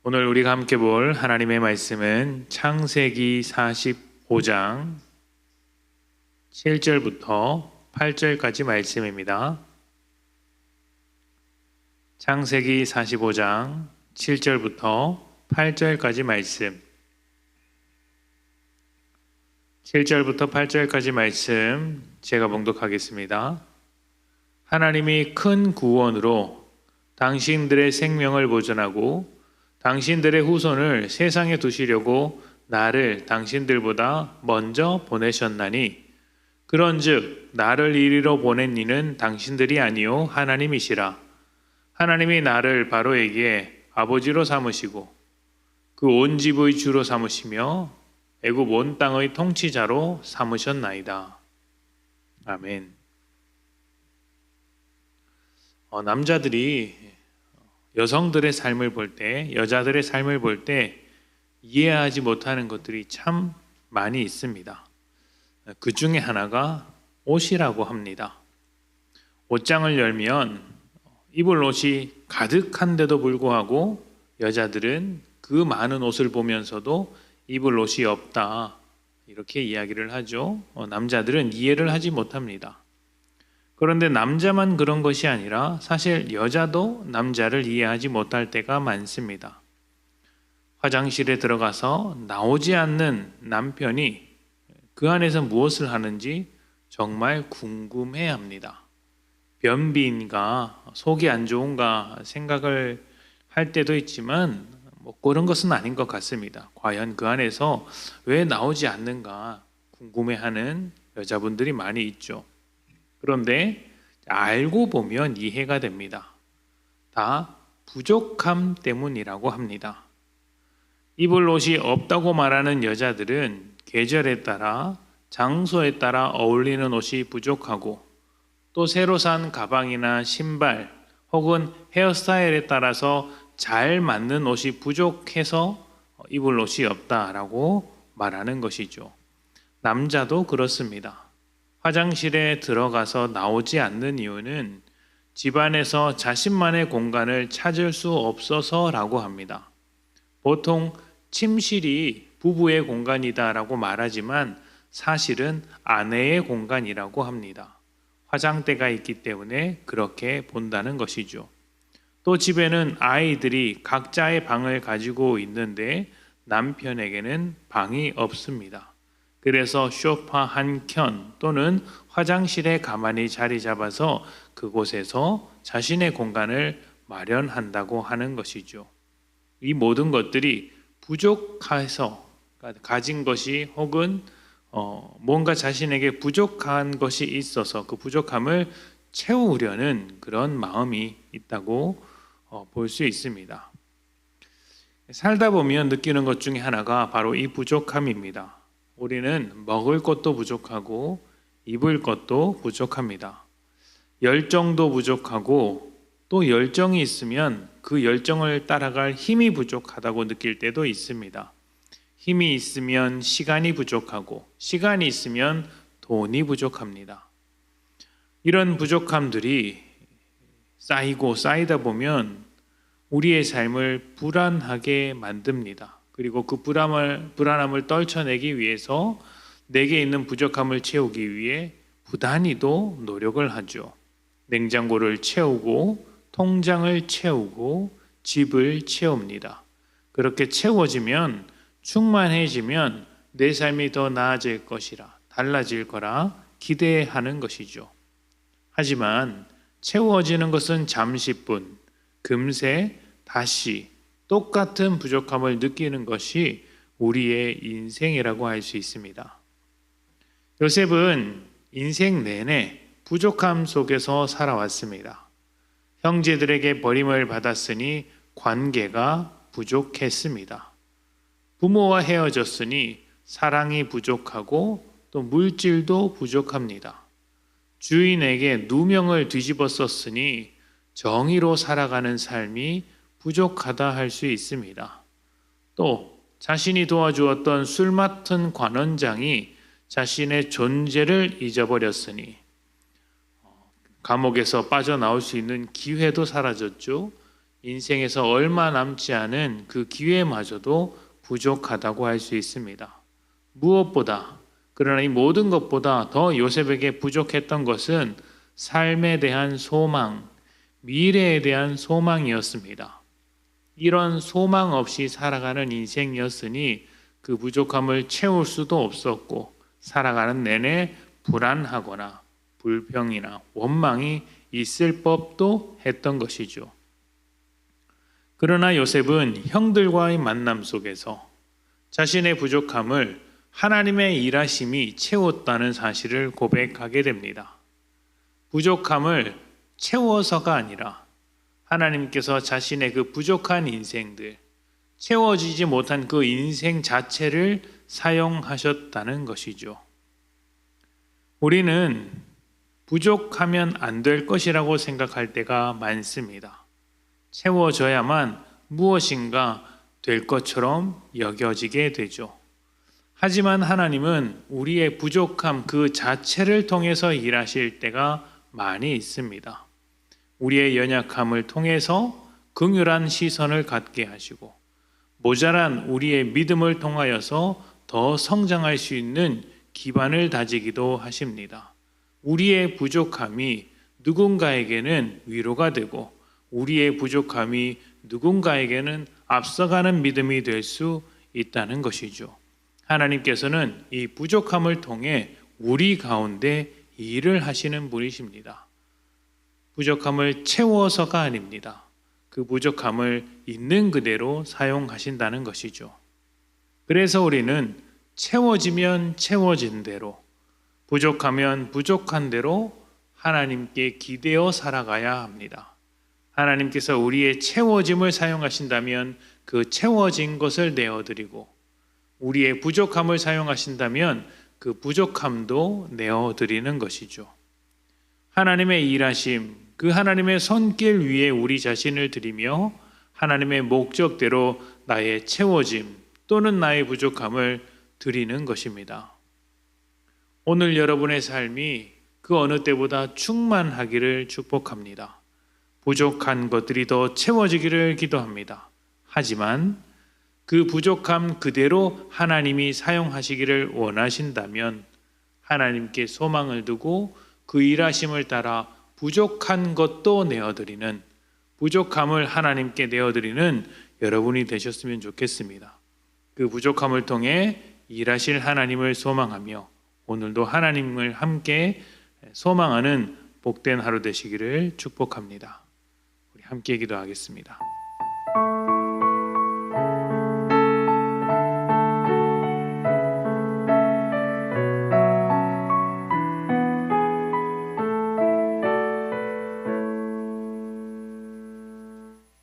오늘 우리가 함께 볼 하나님의 말씀은 창세기 45장 7절부터 8절까지 말씀입니다. 창세기 45장 7절부터 8절까지 말씀. 7절부터 8절까지 말씀 제가 봉독하겠습니다. 하나님이 큰 구원으로 당신들의 생명을 보존하고 당신들의 후손을 세상에 두시려고 나를 당신들보다 먼저 보내셨나니 그런즉 나를 이리로 보낸 이는 당신들이 아니요 하나님이시라. 하나님이 나를 바로에게 아버지로 삼으시고 그 온 집의 주로 삼으시며 애굽 온 땅의 통치자로 삼으셨나이다. 아멘. 남자들이 여성들의 삶을 볼 때, 여자들의 삶을 볼 때 이해하지 못하는 것들이 참 많이 있습니다. 그 중에 하나가 옷이라고 합니다. 옷장을 열면 입을 옷이 가득한데도 불구하고 여자들은 그 많은 옷을 보면서도 입을 옷이 없다, 이렇게 이야기를 하죠. 남자들은 이해를 하지 못합니다. 그런데 남자만 그런 것이 아니라 사실 여자도 남자를 이해하지 못할 때가 많습니다. 화장실에 들어가서 나오지 않는 남편이 그 안에서 무엇을 하는지 정말 궁금해합니다. 변비인가, 속이 안 좋은가 생각을 할 때도 있지만 그런 것은 아닌 것 같습니다. 과연 그 안에서 왜 나오지 않는가 궁금해하는 여자분들이 많이 있죠. 그런데 알고 보면 이해가 됩니다. 다 부족함 때문이라고 합니다. 입을 옷이 없다고 말하는 여자들은 계절에 따라, 장소에 따라 어울리는 옷이 부족하고 또 새로 산 가방이나 신발 혹은 헤어스타일에 따라서 잘 맞는 옷이 부족해서 입을 옷이 없다라고 말하는 것이죠. 남자도 그렇습니다. 화장실에 들어가서 나오지 않는 이유는 집안에서 자신만의 공간을 찾을 수 없어서라고 합니다. 보통 침실이 부부의 공간이다라고 말하지만 사실은 아내의 공간이라고 합니다. 화장대가 있기 때문에 그렇게 본다는 것이죠. 또 집에는 아이들이 각자의 방을 가지고 있는데 남편에게는 방이 없습니다. 그래서 소파 한 켠 또는 화장실에 가만히 자리 잡아서 그곳에서 자신의 공간을 마련한다고 하는 것이죠. 이 모든 것들이 부족해서 가진 것이 혹은 뭔가 자신에게 부족한 것이 있어서 그 부족함을 채우려는 그런 마음이 있다고 볼 수 있습니다. 살다 보면 느끼는 것 중에 하나가 바로 이 부족함입니다. 우리는 먹을 것도 부족하고 입을 것도 부족합니다. 열정도 부족하고 또 열정이 있으면 그 열정을 따라갈 힘이 부족하다고 느낄 때도 있습니다. 힘이 있으면 시간이 부족하고 시간이 있으면 돈이 부족합니다. 이런 부족함들이 쌓이고 쌓이다 보면 우리의 삶을 불안하게 만듭니다. 그리고 그 불안함을 떨쳐내기 위해서 내게 있는 부족함을 채우기 위해 부단히도 노력을 하죠. 냉장고를 채우고 통장을 채우고 집을 채웁니다. 그렇게 채워지면 충만해지면 내 삶이 더 나아질 것이라, 달라질 거라 기대하는 것이죠. 하지만 채워지는 것은 잠시뿐, 금세 다시 똑같은 부족함을 느끼는 것이 우리의 인생이라고 할 수 있습니다. 요셉은 인생 내내 부족함 속에서 살아왔습니다. 형제들에게 버림을 받았으니 관계가 부족했습니다. 부모와 헤어졌으니 사랑이 부족하고 또 물질도 부족합니다. 주인에게 누명을 뒤집어 썼으니 정의로 살아가는 삶이 부족하다 할 수 있습니다. 또 자신이 도와주었던 술 맡은 관원장이 자신의 존재를 잊어버렸으니 감옥에서 빠져나올 수 있는 기회도 사라졌죠. 인생에서 얼마 남지 않은 그 기회마저도 부족하다고 할 수 있습니다. 무엇보다, 그러나 이 모든 것보다 더 요셉에게 부족했던 것은 삶에 대한 소망, 미래에 대한 소망이었습니다. 이런 소망 없이 살아가는 인생이었으니 그 부족함을 채울 수도 없었고 살아가는 내내 불안하거나 불평이나 원망이 있을 법도 했던 것이죠. 그러나 요셉은 형들과의 만남 속에서 자신의 부족함을 하나님의 일하심이 채웠다는 사실을 고백하게 됩니다. 부족함을 채워서가 아니라 하나님께서 자신의 그 부족한 인생들, 채워지지 못한 그 인생 자체를 사용하셨다는 것이죠. 우리는 부족하면 안 될 것이라고 생각할 때가 많습니다. 채워져야만 무엇인가 될 것처럼 여겨지게 되죠. 하지만 하나님은 우리의 부족함 그 자체를 통해서 일하실 때가 많이 있습니다. 우리의 연약함을 통해서 긍휼한 시선을 갖게 하시고 모자란 우리의 믿음을 통하여서 더 성장할 수 있는 기반을 다지기도 하십니다. 우리의 부족함이 누군가에게는 위로가 되고 우리의 부족함이 누군가에게는 앞서가는 믿음이 될 수 있다는 것이죠. 하나님께서는 이 부족함을 통해 우리 가운데 일을 하시는 분이십니다. 부족함을 채워서가 아닙니다. 그 부족함을 있는 그대로 사용하신다는 것이죠. 그래서 우리는 채워지면 채워진 대로, 부족하면 부족한 대로 하나님께 기대어 살아가야 합니다. 하나님께서 우리의 채워짐을 사용하신다면 그 채워진 것을 내어드리고 우리의 부족함을 사용하신다면 그 부족함도 내어드리는 것이죠. 하나님의 일하심, 그 하나님의 손길 위에 우리 자신을 드리며 하나님의 목적대로 나의 채워짐 또는 나의 부족함을 드리는 것입니다. 오늘 여러분의 삶이 그 어느 때보다 충만하기를 축복합니다. 부족한 것들이 더 채워지기를 기도합니다. 하지만 그 부족함 그대로 하나님이 사용하시기를 원하신다면 하나님께 소망을 두고 그 일하심을 따라 부족한 것도 내어드리는, 부족함을 하나님께 내어드리는 여러분이 되셨으면 좋겠습니다. 그 부족함을 통해 일하실 하나님을 소망하며 오늘도 하나님을 함께 소망하는 복된 하루 되시기를 축복합니다. 우리 함께 기도하겠습니다.